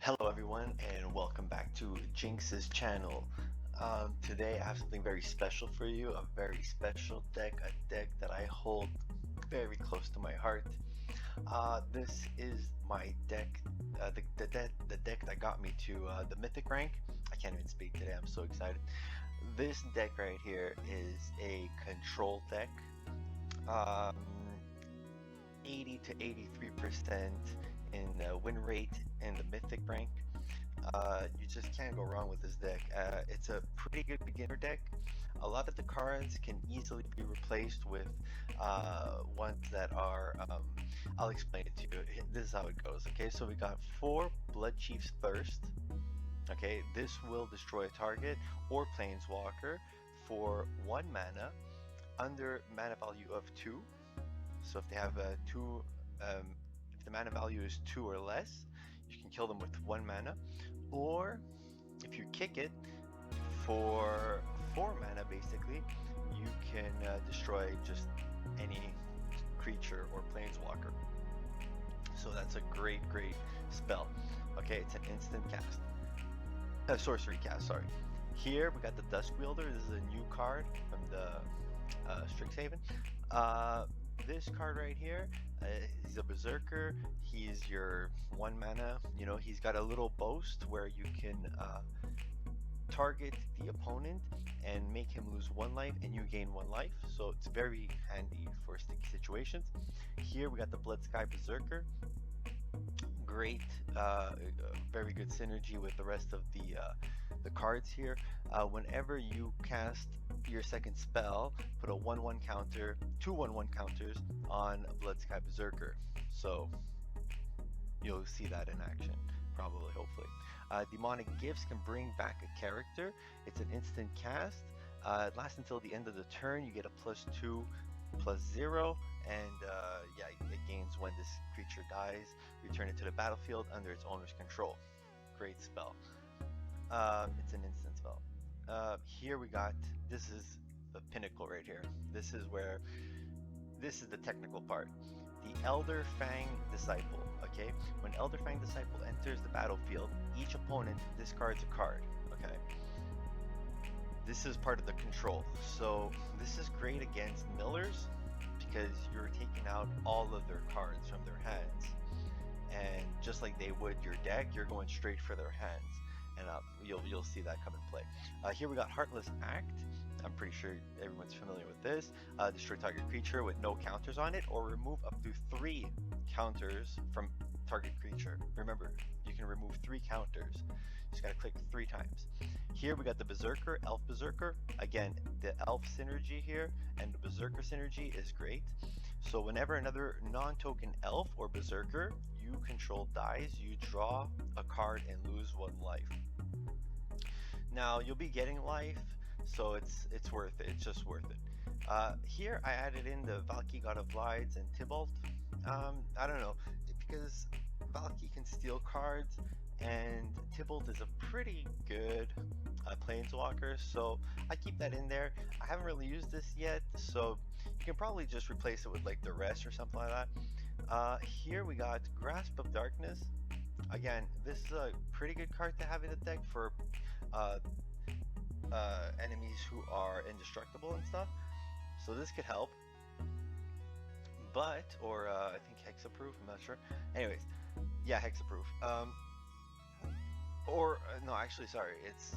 Hello everyone and welcome back to Jinx's channel. Today I have something very special for you, a very special deck, a deck that I hold very close to my heart. This is my deck, the deck that got me to the Mythic rank. I can't even speak today, I'm so excited. This deck right here is a control deck. 80 to 83% in win rate in the Mythic rank. You just can't go wrong with this deck. It's a pretty good beginner deck. A lot of the cards can easily be replaced with ones that are, I'll explain it to you. This is how it goes. Okay, so we got 4 Blood Chief's Thirst. Okay, this will destroy a target or planeswalker for 1 mana under mana value of 2. So if they have if the mana value is 2 or less, you can kill them with 1 mana. Or if you kick it for 4 mana, basically, you can destroy just any creature or planeswalker. So that's a great spell. Okay, it's an instant cast. Sorcery cast, sorry. Here we got the Dusk Wielder. This is a new card from the Strixhaven. This card right here, he's a berserker. He's your 1 mana. You know, he's got a little boast where you can target the opponent and make him lose 1 life and you gain 1 life. So it's very handy for sticky situations. Here we got the Blood Sky Berserker. Great, very good synergy with the rest of the cards here. Whenever you cast your second spell, put a 1/1 counter, 2 1/1 counters on Blood Sky Berserker. So you'll see that in action, probably, hopefully. Demonic Gifts can bring back a character. It's an instant cast. It lasts until the end of the turn. You get a +2/+0, and yeah, it gains when this creature dies. Return it to the battlefield under its owner's control. Great spell. It's an instant spell. Here we got, this is the pinnacle right here. This is the technical part. The Elder Fang Disciple. Okay, when Elder Fang Disciple enters the battlefield, each opponent discards a card. Okay, this is part of the control. So this is great against millers because you're taking out all of their cards from their hands, and just like they would your deck, you're going straight for their hands. And you'll see that come in play. Here we got Heartless Act. I'm pretty sure everyone's familiar with this. Destroy target creature with no counters on it, or remove up to 3 counters from target creature. Remember, you can remove 3 counters. Just gotta click 3 times. Here we got the Berserker, Elf Berserker. Again, the Elf synergy here and the Berserker synergy is great. So whenever another non-token Elf or Berserker you control dies, you draw a card and lose 1 life. Now you'll be getting life, so it's worth it. It's just worth it. Here I added in the Valky, God of Lides, and Tybalt. I don't know, because Valky can steal cards and Tybalt is a pretty good planeswalker, so I keep that in there. I haven't really used this yet, so you can probably just replace it with like the rest or something like that. Here we got Grasp of Darkness. Again, this is a pretty good card to have in the deck for enemies who are indestructible and stuff, so this could help. But, or I think Hexaproof, I'm not sure. Anyways, yeah, Hexaproof. No, actually, sorry, it's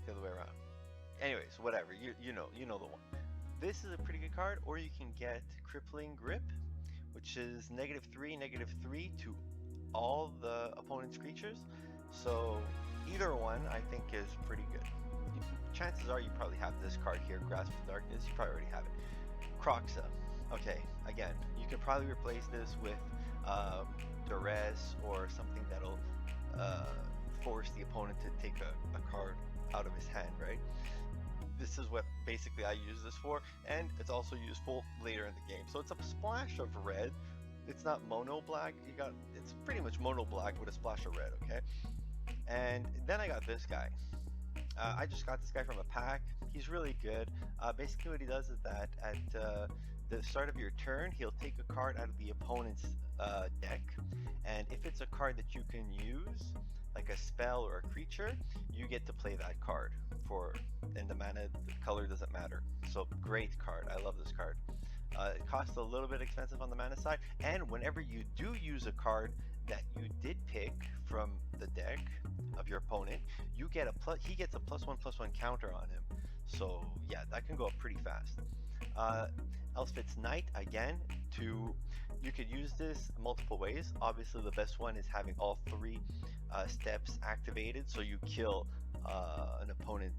the other way around. Anyways, whatever, you know the one. This is a pretty good card, or you can get Crippling Grip, which is -3/-3 to all the opponent's creatures. So either one I think is pretty good. Chances are you probably have this card here, Grasp of Darkness. You probably already have it. Croxa. Okay, again, you can probably replace this with Duress or something that'll force the opponent to take a card out of his hand, right? This is what basically I use this for, and it's also useful later in the game. So it's a splash of red. It's not mono black. It's pretty much mono black with a splash of red. Okay, and then I got this guy. I just got this guy from a pack. He's really good. Basically what he does is that at the start of your turn, he'll take a card out of the opponent's deck, and if it's a card that you can use, like a spell or a creature, you get to play that card for, and the mana, the color doesn't matter. So great card. I love this card. It costs a little bit expensive on the mana side, and whenever you do use a card that you did pick from the deck of your opponent, you get a plus. He gets a +1/+1 counter on him. So yeah, that can go up pretty fast. Elspeth's Knight, again, you could use this multiple ways. Obviously, the best one is having all three steps activated, so you kill an opponent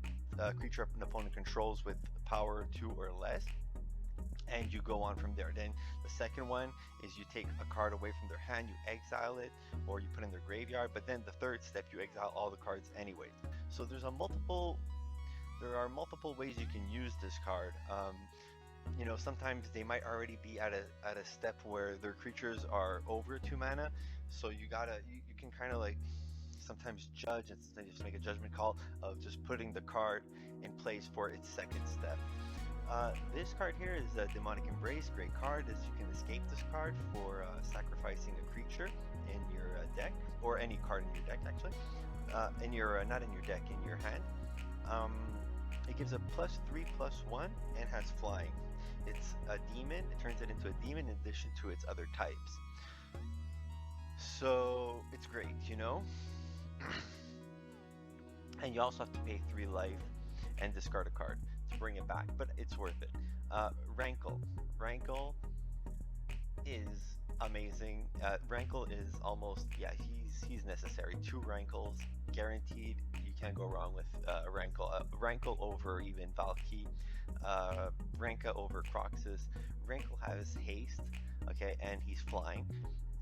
creature an opponent controls with power 2 or less, and you go on from there. Then the second one is you take a card away from their hand, you exile it, or you put in their graveyard. But then the third step, you exile all the cards anyways. So there are multiple ways you can use this card. You know, sometimes they might already be at a step where their creatures are over 2 mana, so you can kind of like sometimes judge, and sometimes you have to make a judgment call of just putting the card in place for its second step. This card here is a Demonic Embrace. Great card, as you can escape this card for sacrificing a creature in your deck, or any card in your deck actually. In your not in your deck, in your hand. It gives a +3/+1 and has flying. It's a demon. It turns it into a demon in addition to its other types. So it's great, you know. And you also have to pay 3 life and discard a card to bring it back, but it's worth it. Rankle is amazing. Rankle is almost, yeah, he's necessary. 2 Rankles guaranteed. You can't go wrong with Rankle. Rankle over even Valky. Ranka over Croxus. Rankle has haste, okay, and he's flying.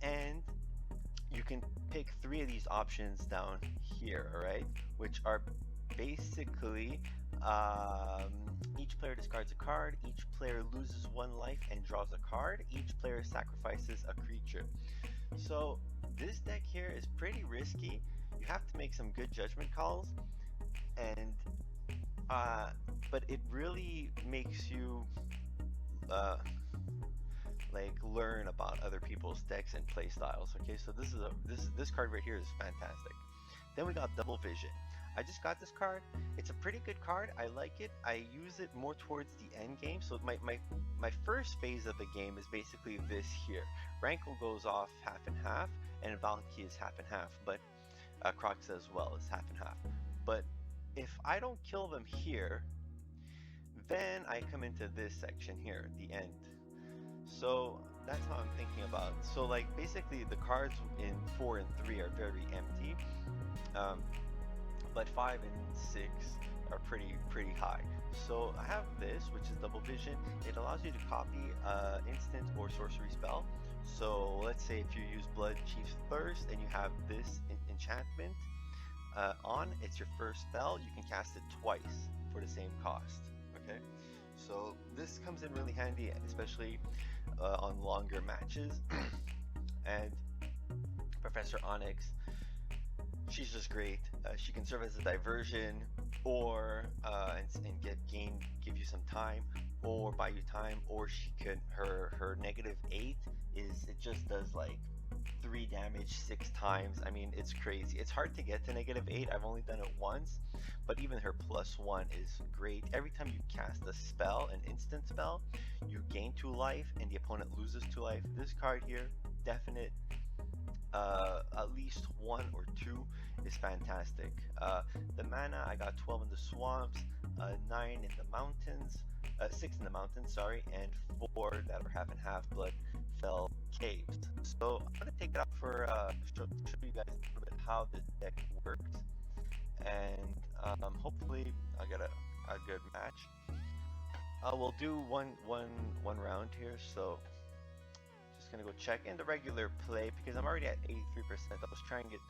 And you can pick 3 of these options down here, alright? Which are basically each player discards a card, each player loses 1 life and draws a card, each player sacrifices a creature. So this deck here is pretty risky. You have to make some good judgment calls, and but it really makes you like learn about other people's decks and play styles. Okay, so this card right here is fantastic. Then we got Double Vision. I just got this card. It's a pretty good card. I like it. I use it more towards the end game. So my first phase of the game is basically this here. Rankle goes off half and half, and Valky is half and half, but Crocs as well is half and half. But if I don't kill them here, then I come into this section here, the end. So that's how I'm thinking about. So like basically the cards in 4 and 3 are very empty, but 5 and 6 are pretty high. So I have this, which is Double Vision. It allows you to copy instant or sorcery spell. So let's say if you use Blood Chief's Thirst and you have this enchantment on, it's your first spell. You can cast it twice for the same cost. Okay, so this comes in really handy, especially on longer matches. And Professor Onyx, she's just great. She can serve as a diversion, or and give you some time, or buy you time, or she could her -8 is, it just does like 3 damage 6 times. I mean, it's crazy. It's hard to get to -8. I've only done it once, but even her +1 is great. Every time you cast a spell, an instant spell, you gain 2 life and the opponent loses 2 life. This card here, definite at least 1 or 2 is fantastic. The mana, I got 12 in the swamps, 9 in the mountains, 6 in the mountains, sorry, and 4 that are half and half Blood Fell Caves. So I'm gonna take it out for show you guys a little bit how this deck works, and hopefully I get a good match. We'll do one round here, so just gonna go check in the regular play because I'm already at 83%. I was trying to get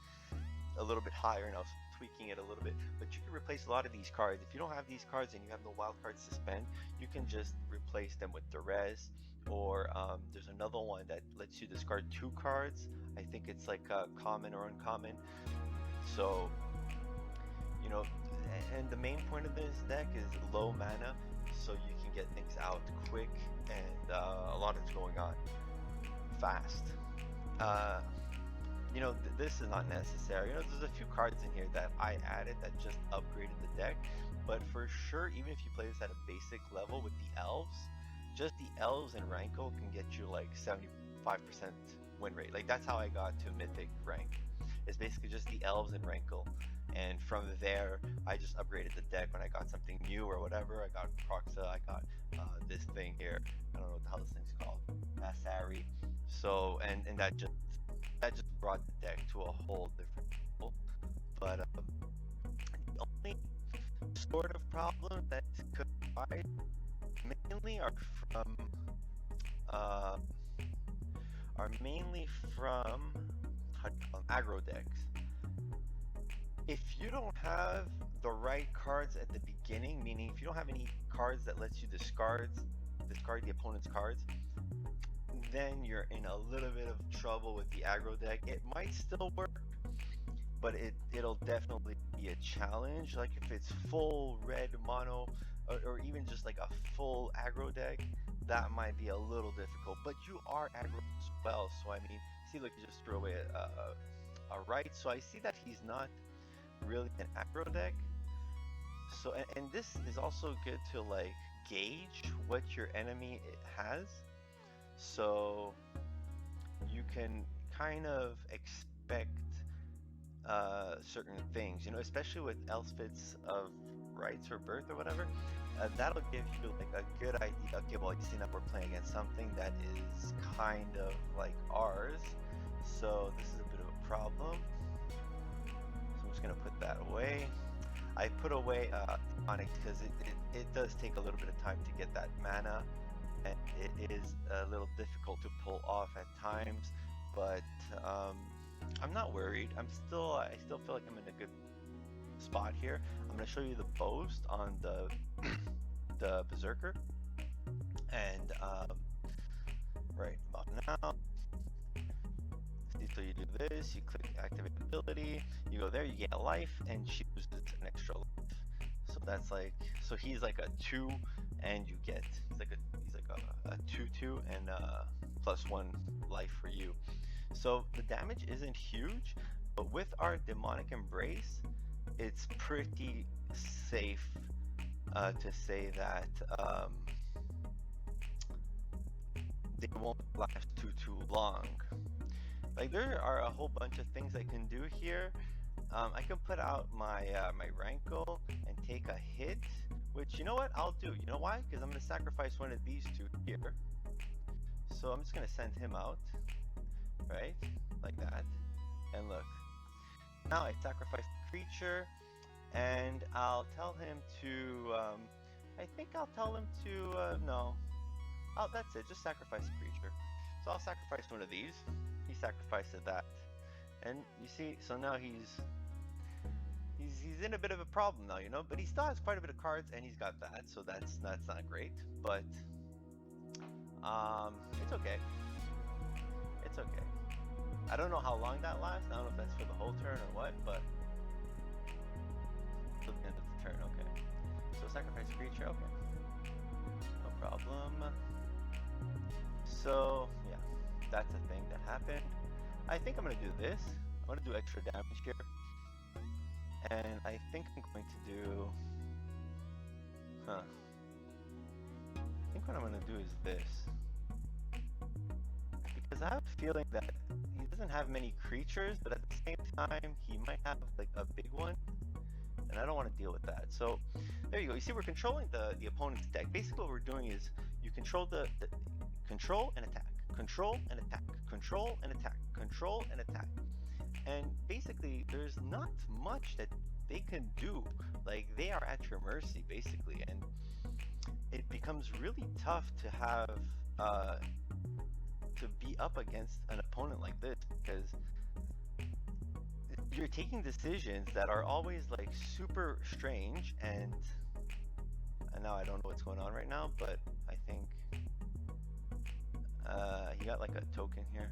a little bit higher and I was tweaking it a little bit, but you can replace a lot of these cards. If you don't have these cards and you have no wild cards to spend, you can just replace them with Durez, or there's another one that lets you discard 2 cards. I think it's like common or uncommon. So, you know, and the main point of this deck is low mana, so you can get things out quick, and a lot is going on fast. uh, this is not necessary. There's a few cards in here that I added that just upgraded the deck, but for sure, even if you play this at a basic level with the elves, just the elves and Rankle can get you like 75% win rate. Like that's how I got to mythic rank. It's basically just the elves and Rankle, and from there, I just upgraded the deck when I got something new or whatever. I got Proxa, I got this thing here. I don't know what the hell this thing's called, Asari. So and that just brought the deck to a whole different level. But the only sort of problem that could arise mainly from uh, are mainly from aggro decks. If you don't have the right cards at the beginning, meaning if you don't have any cards that lets you discard the opponent's cards, then you're in a little bit of trouble with the aggro deck. It might still work, but it'll definitely be a challenge. Like if it's full red mono, or even just like a full aggro deck, that might be a little difficult. But you are aggro as well, so I mean, see, look, you just threw away a right. So I see that he's not really an aggro deck. So and this is also good to like gauge what your enemy has, so you can kind of expect certain things, especially with Elspeth's of rights or birth or whatever. That'll give you like a good idea. Okay, well, you see now we're playing against something that is kind of like ours, so this is a bit of a problem. So I'm just gonna put that away. I put away Onyx because it does take a little bit of time to get that mana, and it is a little difficult to pull off at times, but I'm not worried. I still feel like I'm in a good spot here. I'm going to show you the boast on the the Berserker, and right about now. So you do this, you click activate ability, you go there, you get a life, and she loses an extra life. So that's like, so he's like a 2, and you get, he's like a 2/2 and +1 life for you. So the damage isn't huge, but with our demonic embrace, it's pretty safe to say that they won't last too long. Like there are a whole bunch of things I can do here. I can put out my my Rankle and take a hit, which, you know what, I'll do. You know why? Because I'm going to sacrifice one of these two here. So I'm just going to send him out, right? Like that. And look, now I sacrifice the creature, and I'll tell him to, I think I'll tell him to, no. Oh, that's it, just sacrifice the creature. So I'll sacrifice one of these. He sacrificed that. And you see, so now he's in a bit of a problem now, but he still has quite a bit of cards, and he's got that, so that's not great, but it's okay. It's okay. I don't know how long that lasts. I don't know if that's for the whole turn or what, but till the end of the turn. Okay. So sacrifice creature. Okay. No problem. So yeah, that's a thing that happened. I think I'm gonna do this. I'm gonna do extra damage here, and I think I'm going to do. I think what I'm gonna do is this. Because I have a feeling that he doesn't have many creatures, but at the same time, he might have like a big one, and I don't want to deal with that. So there you go. You see, we're controlling the opponent's deck. Basically, what we're doing is you control the control and attack, control and attack, control and attack, control and attack, and basically, there's not much that they can do. Like they are at your mercy, basically, and it becomes really tough to have. To be up against an opponent like this, because you're taking decisions that are always like super strange, and now I don't know what's going on right now, but I think he got like a token here.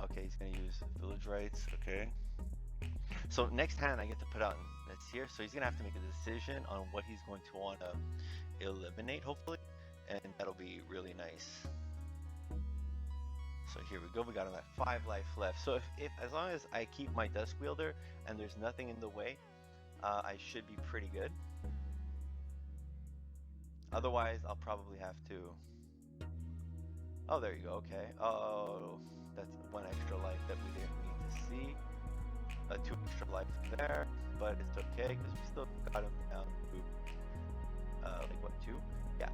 Okay, he's gonna use village rights. Okay, so next hand I get to put out this here, so he's gonna have to make a decision on what he's going to want to eliminate, hopefully, and that'll be really nice. So here we go. We got him at 5 life left. So if as long as I keep my Dusk Wielder and there's nothing in the way, I should be pretty good. Otherwise, I'll probably have to. Oh, there you go. Okay. Oh, that's 1 extra life that we didn't need to see. 2 extra life there, but it's okay because we still got him down to like what, 2? Yeah.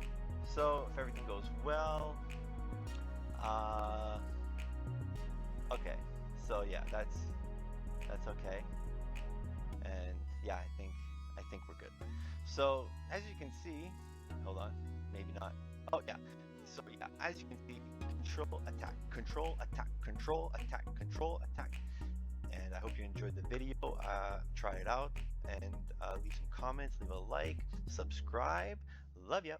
So if everything goes well, okay. So yeah, that's okay. And yeah, I think we're good. So as you can see, hold on, maybe not. Oh yeah. So yeah, as you can see, control attack, control attack, control attack, control attack. And I hope you enjoyed the video. Try it out and leave some comments, leave a like, subscribe. Love ya.